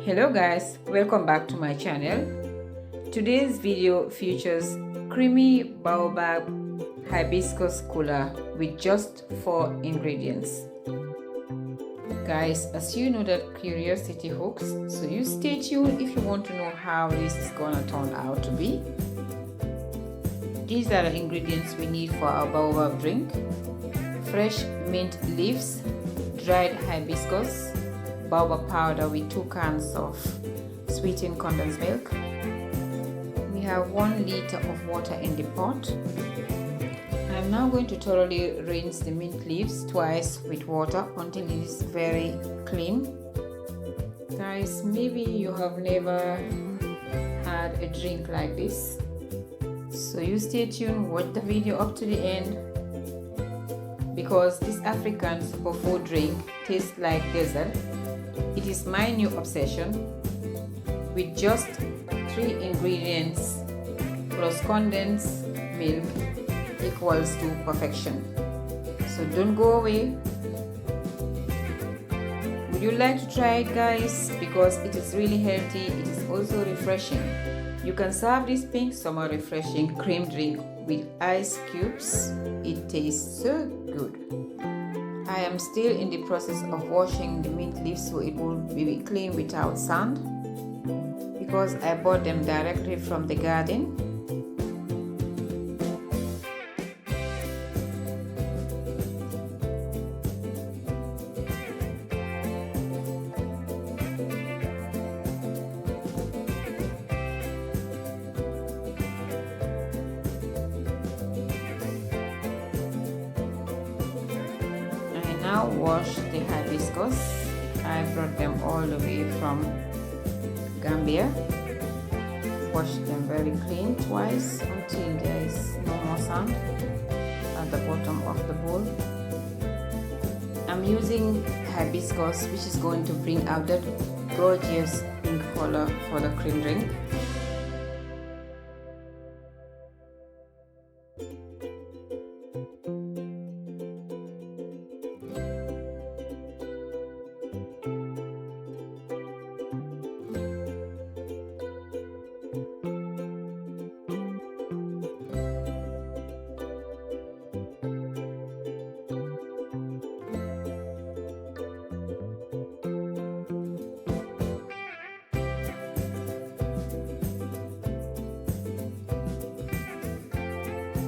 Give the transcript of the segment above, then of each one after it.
Hello guys, welcome back to my channel. Today's video features creamy baobab hibiscus cola with just 4 ingredients. Guys, as you know that curiosity hooks, so you stay tuned if you want to know how this is gonna turn out to be. These are the ingredients we need for our baobab drink: fresh mint leaves, dried hibiscus, baobab powder with 2 cans of sweetened condensed milk. We have 1 liter of water in the pot. I'm now going to thoroughly rinse the mint leaves twice with water until it is very clean. Guys, maybe you have never had a drink like this, so you stay tuned, watch the video up to the end, because this African superfood drink tastes like dessert. It is my new obsession. With just 3 ingredients plus condensed milk equals to perfection. So don't go away. Would you like to try it, guys? Because it is really healthy. It is also refreshing. You can serve this pink summer refreshing cream drink with ice cubes. It tastes so good. I am still in the process of washing the mint leaves so it will be clean without sand, because I bought them directly from the garden. Now wash the hibiscus. I brought them all the way from Gambia. Wash them very clean twice until there is no more sand at the bottom of the bowl. I'm using hibiscus, which is going to bring out that gorgeous pink color for the cream drink.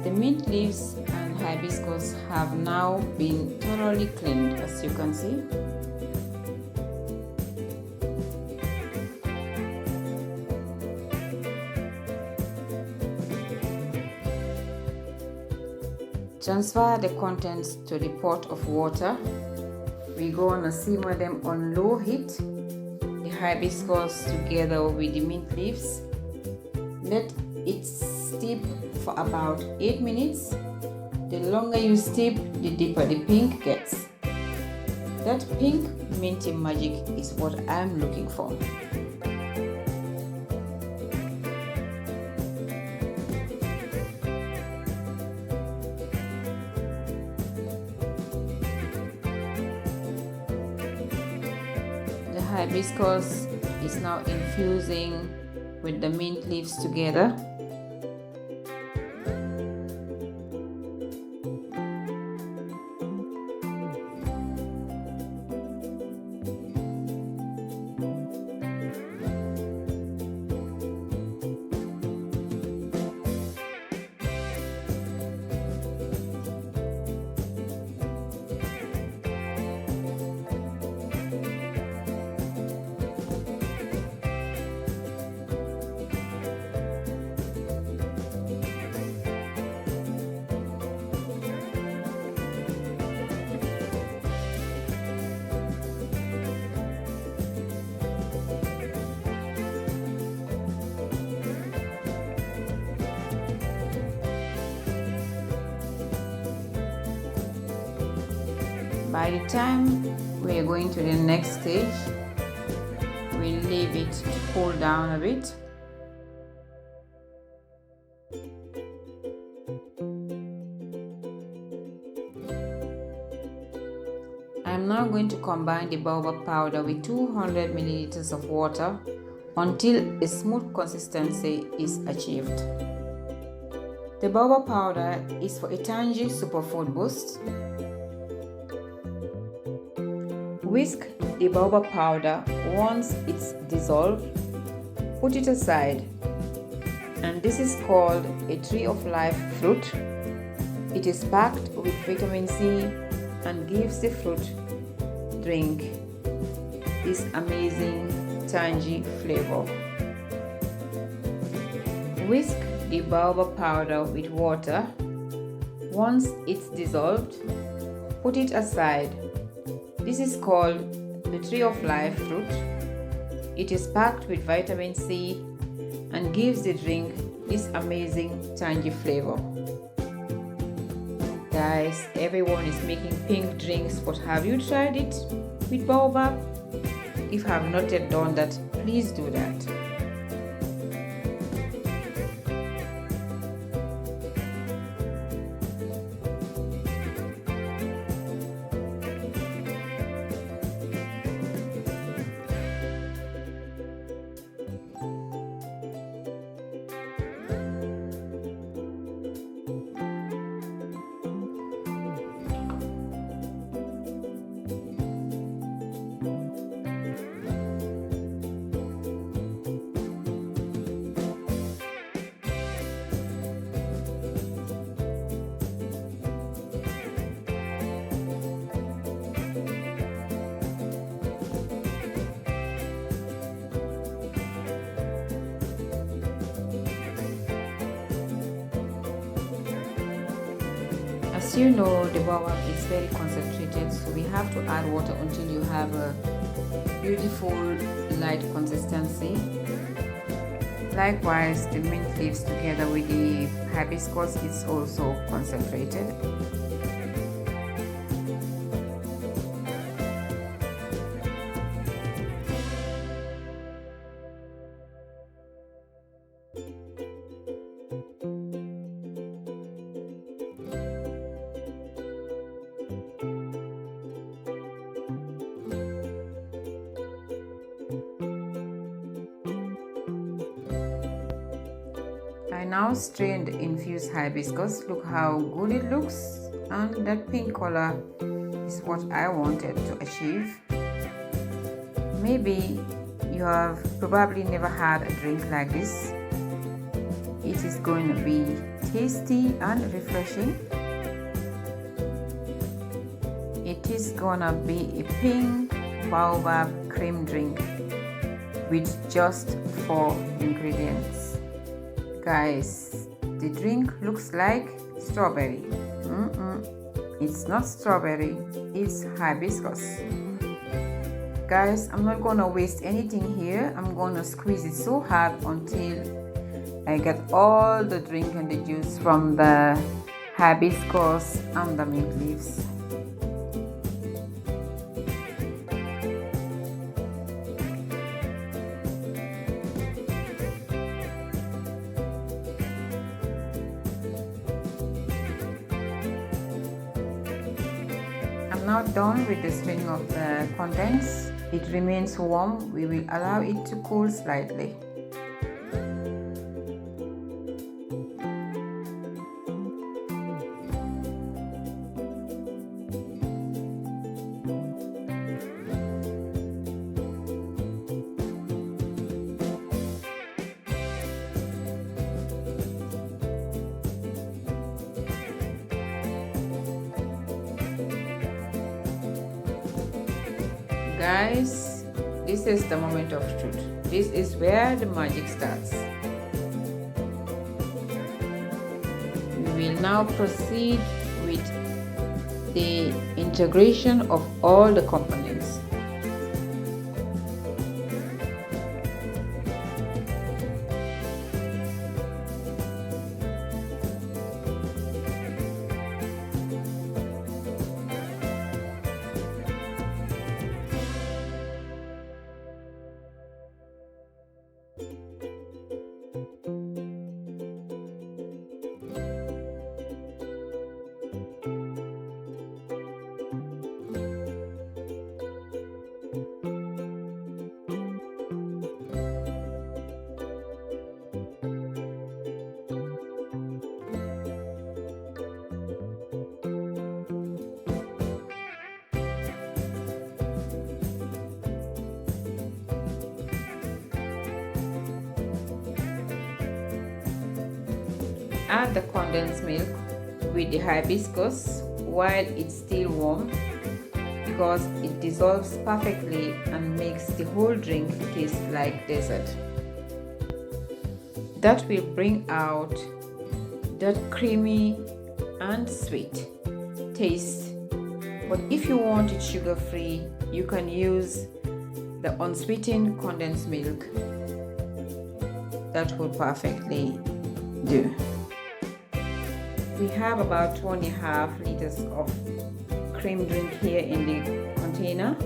The mint leaves and hibiscus have now been thoroughly cleaned, as you can see. Transfer the contents to the pot of water. We're gonna simmer them on low heat, the hibiscus together with the mint leaves. Let it steep for about 8 minutes. The longer you steep, the deeper the pink gets. That pink minty magic is what I'm looking for. The hibiscus is now infusing with the mint leaves together. By the time we are going to the next stage, we'll leave it to cool down a bit. I'm now going to combine the baobab powder with 200 milliliters of water until a smooth consistency is achieved. The baobab powder is for a tangy superfood boost. Whisk the baobab powder. Once it's dissolved, put it aside. And this is called a tree of life fruit. It is packed with vitamin C and gives the fruit drink this amazing tangy flavor. Whisk the baobab powder with water. Once it's dissolved, put it aside. This is called the tree of life fruit. It is packed with vitamin C and gives the drink this amazing tangy flavor. Guys, everyone is making pink drinks, but have you tried it with baobab? If you have not yet done that, please do that. As you know, the baobab is very concentrated, so we have to add water until you have a beautiful light consistency. Likewise, the mint leaves together with the hibiscus is also concentrated. I now strained infused hibiscus. Look how good it looks, and that pink color is what I wanted to achieve. Maybe you have probably never had a drink like this. It is going to be tasty and refreshing. It is gonna be a pink baobab cream drink with just 4 ingredients. Guys, the drink looks like strawberry. It's not strawberry, it's hibiscus. Guys, I'm not gonna waste anything here. I'm gonna squeeze it so hard until I get all the drink and the juice from the hibiscus and the mint leaves. Now done with the straining of the condensed. It remains warm. We will allow it to cool slightly. Guys, this is the moment of truth. This is where the magic starts. We will now proceed with the integration of all the components. add the condensed milk with the hibiscus while it's still warm, because it dissolves perfectly and makes the whole drink taste like dessert. That will bring out that creamy and sweet taste. But if you want it sugar free, you can use the unsweetened condensed milk. That will perfectly do. We have about 2.5 liters of cream drink here in the container.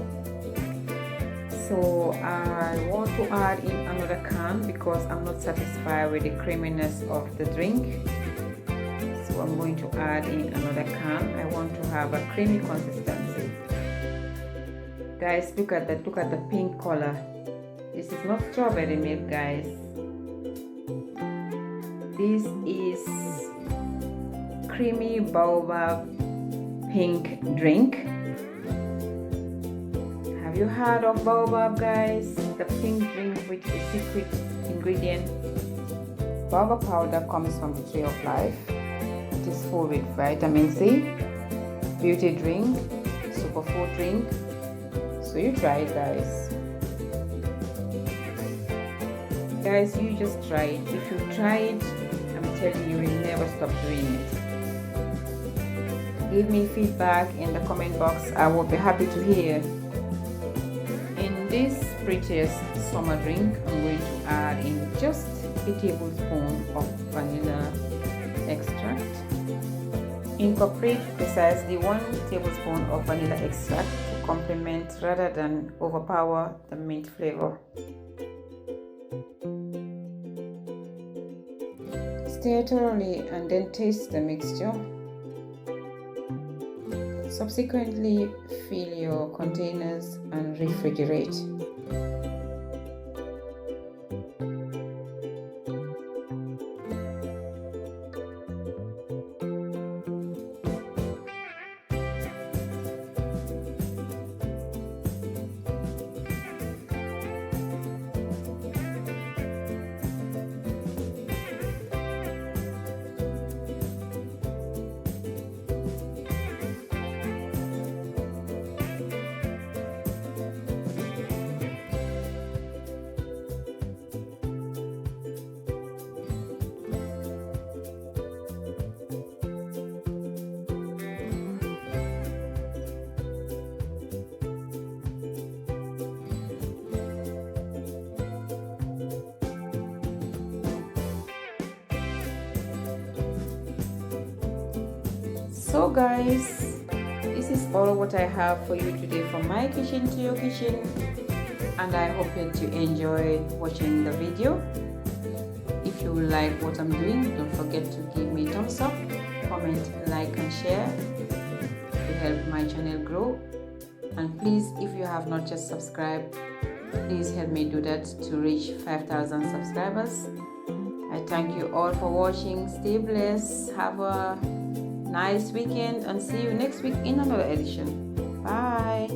So I want to add in another can because I'm not satisfied with the creaminess of the drink. So I'm going to add in another can. I want to have a creamy consistency. Guys, look at that, look at the pink color. This is not strawberry milk, guys. This is Creamy Baobab pink drink. Have you heard of baobab, guys? The pink drink with the secret ingredient. Baobab powder comes from the tree of life. It is full with vitamin C, beauty drink, superfood drink. So you try it, guys. Guys, you just try it. If you try it, I'm telling you, you will never stop doing it. Give me feedback in the comment box. I will be happy to hear. In this prettiest summer drink, I'm going to add in just a tablespoon of vanilla extract. Incorporate precisely 1 tablespoon of vanilla extract to complement rather than overpower the mint flavor. Stir thoroughly and then taste the mixture. Subsequently, fill your containers and refrigerate. So guys, this is all what I have for you today, from my kitchen to your kitchen, and I hope that you enjoyed watching the video. If you like what I'm doing, don't forget to give me a thumbs up, comment, like and share to help my channel grow. And please, if you have not just subscribed, please help me do that to reach 5,000 subscribers. I thank you all for watching. Stay blessed, have a nice weekend, and see you next week in another edition. Bye.